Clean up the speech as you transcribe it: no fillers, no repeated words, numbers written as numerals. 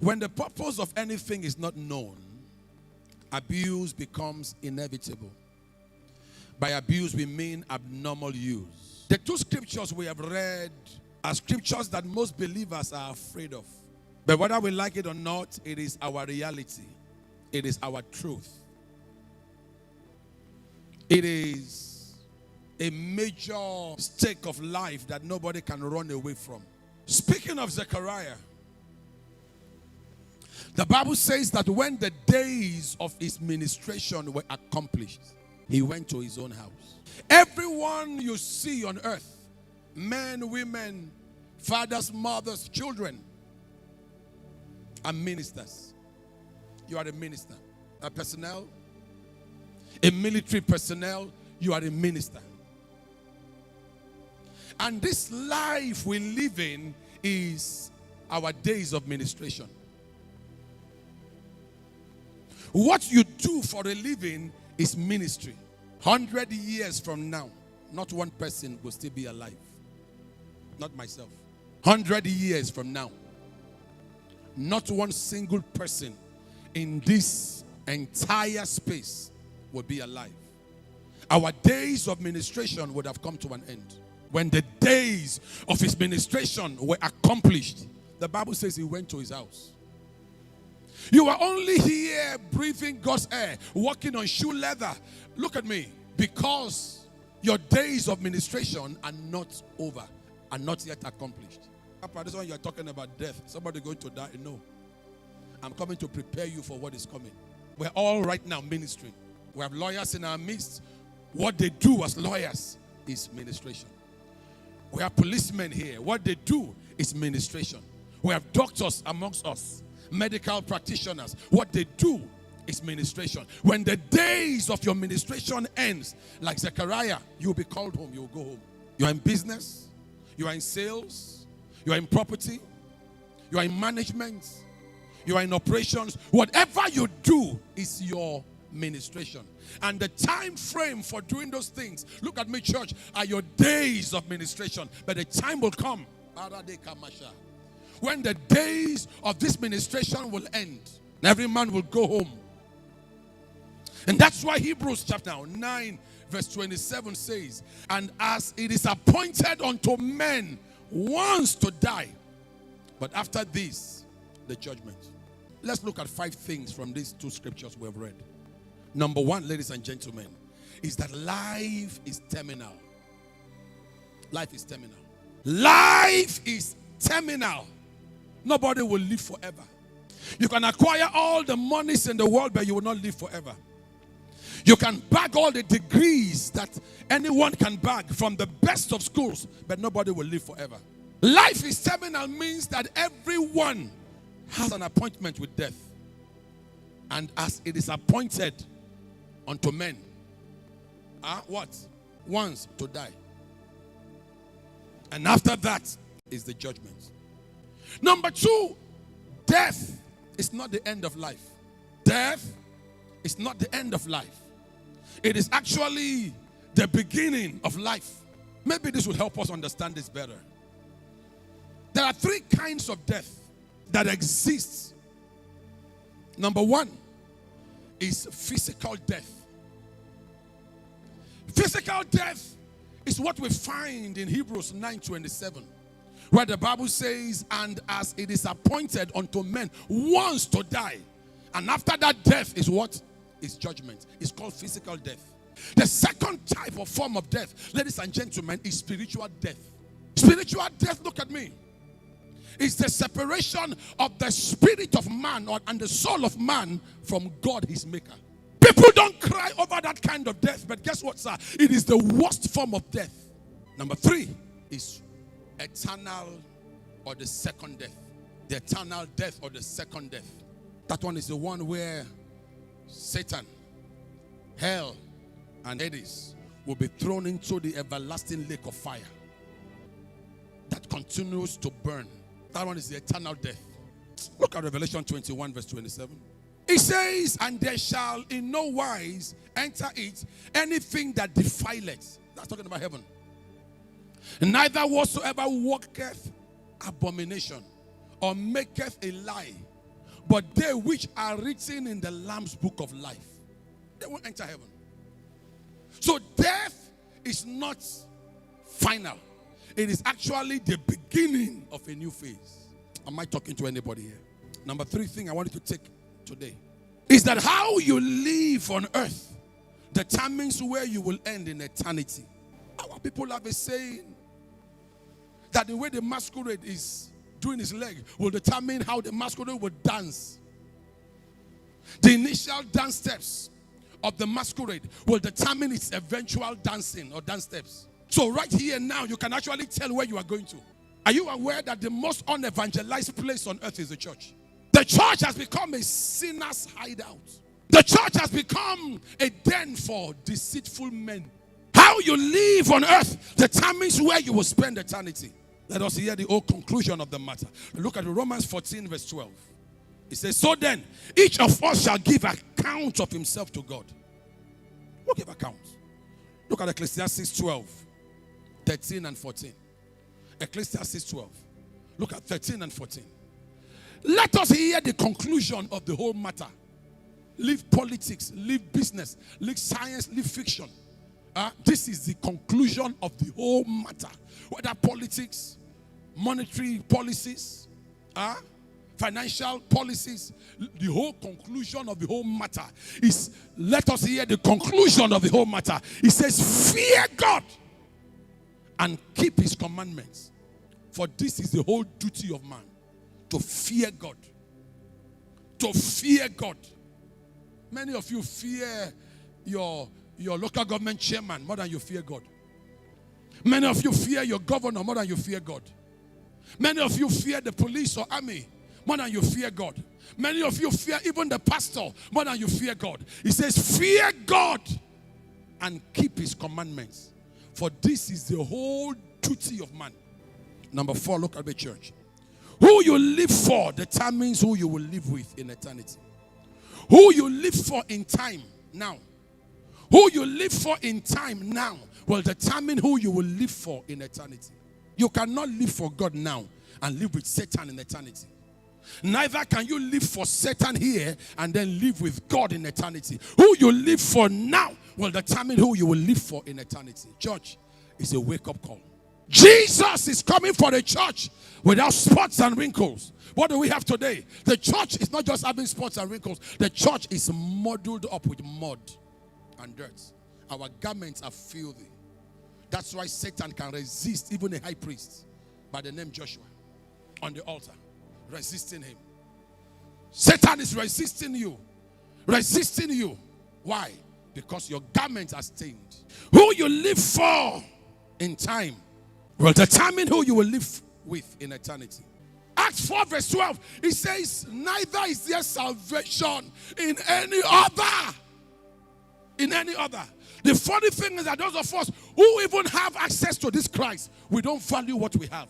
When the purpose of anything is not known, abuse becomes inevitable. By abuse, we mean abnormal use. The two scriptures we have read are scriptures that most believers are afraid of. But whether we like it or not, it is our reality. It is our truth. It is a major stake of life that nobody can run away from. Speaking of Zechariah, the Bible says that when the days of his ministration were accomplished, he went to his own house. Everyone you see on earth, men, women, fathers, mothers, children, are ministers. You are a minister. A personnel, a military personnel, you are a minister. And this life we live in is our days of ministration. What you do for a living is ministry. 100 years from now, not one person will still be alive. Not myself. 100 years from now, not one single person in this entire space will be alive. Our days of ministration would have come to an end. When the days of his ministration were accomplished, the Bible says he went to his house. You are only here breathing God's air, walking on shoe leather. Look at me. Because your days of ministration are not over, are not yet accomplished. This one you are talking about death. Somebody going to die? No. I'm coming to prepare you for what is coming. We're all right now ministering. We have lawyers in our midst. What they do as lawyers is ministration. We have policemen here. What they do is ministration. We have doctors amongst us, medical practitioners. What they do is ministration. When the days of your ministration ends, like Zechariah, you'll be called home. You'll go home. You are in business. You are in sales. You are in property. You are in management. You are in operations. Whatever you do is your ministration. And the time frame for doing those things, look at me, church, are your days of ministration. But the time will come when the days of this ministration will end. Every man will go home. And that's why Hebrews chapter 9 verse 27 says, and as it is appointed unto men once to die, but after this, the judgment. Let's look at 5 things from these 2 scriptures we have read. Number 1, ladies and gentlemen, is that life is terminal. Life is terminal. Life is terminal. Nobody will live forever. You can acquire all the monies in the world, but you will not live forever. You can bag all the degrees that anyone can bag from the best of schools, but nobody will live forever. Life is terminal means that everyone has an appointment with death. And as it is appointed unto men, what? Once to die. And after that is the judgment. Number 2, death is not the end of life. Death is not the end of life. It is actually the beginning of life. Maybe this will help us understand this better. There are 3 kinds of death that exist. Number 1 is physical death. Physical death is what we find in Hebrews 9:27, where the Bible says, and as it is appointed unto men once to die, and after that death is what? Is judgment. It's called physical death. The second type of form of death, ladies and gentlemen, is spiritual death. Spiritual death, look at me, is the separation of the spirit of man and the soul of man from God, his maker. People don't cry over that kind of death, but guess what, sir? It is the worst form of death. Number 3 is eternal or the second death. The eternal death or the second death. That one is the one where Satan, hell, and Hades will be thrown into the everlasting lake of fire that continues to burn. That one is the eternal death. Look at Revelation 21 verse 27. It says, and there shall in no wise enter it anything that defileth. That's talking about heaven. Neither whatsoever worketh abomination or maketh a lie, but they which are written in the Lamb's book of life, they won't enter heaven. So death is not final. It is actually the beginning of a new phase. Am I talking to anybody here? Number 3 thing I want you to take today is that how you live on earth determines where you will end in eternity. Our people have a saying that the way the masquerade is doing his leg will determine how the masquerade will dance. The initial dance steps of the masquerade will determine its eventual dancing or dance steps. So right here now, you can actually tell where you are going to. Are you aware that the most unevangelized place on earth is the church? The church has become a sinner's hideout. The church has become a den for deceitful men. How you live on earth determines where you will spend eternity. Let us hear the whole conclusion of the matter. Look at Romans 14 verse 12. It says, so then, each of us shall give account of himself to God. Who give account? Look at Ecclesiastes 12, 13 and 14. Ecclesiastes 12. Look at 13 and 14. Let us hear the conclusion of the whole matter. Leave politics, leave business, leave science, leave fiction. This is the conclusion of the whole matter. Whether politics, monetary policies, financial policies, the whole conclusion of the whole matter is, let us hear the conclusion of the whole matter. It says, fear God and keep his commandments. For this is the whole duty of man, to fear God. To fear God. Many of you fear your local government chairman more than you fear God. Many of you fear your governor more than you fear God. Many of you fear the police or army more than you fear God. Many of you fear even the pastor more than you fear God. He says, fear God and keep his commandments. For this is the whole duty of man. Number 4, look at the church. Who you live for determines who you will live with in eternity. Who you live for in time now. Who you live for in time now will determine who you will live for in eternity. You cannot live for God now and live with Satan in eternity. Neither can you live for Satan here and then live with God in eternity. Who you live for now will determine who you will live for in eternity. Church is a wake-up call. Jesus is coming for the church without spots and wrinkles. What do we have today? The church is not just having spots and wrinkles. The church is muddled up with mud and dirt. Our garments are filthy. That's why Satan can resist even a high priest by the name Joshua on the altar, resisting him. Satan is resisting you. Resisting you. Why? Because your garments are stained. Who you live for in time will determine who you will live with in eternity. Acts 4 verse 12, it says, neither is there salvation in any other. In any other. The funny thing is that those of us who even have access to this Christ, we don't value what we have.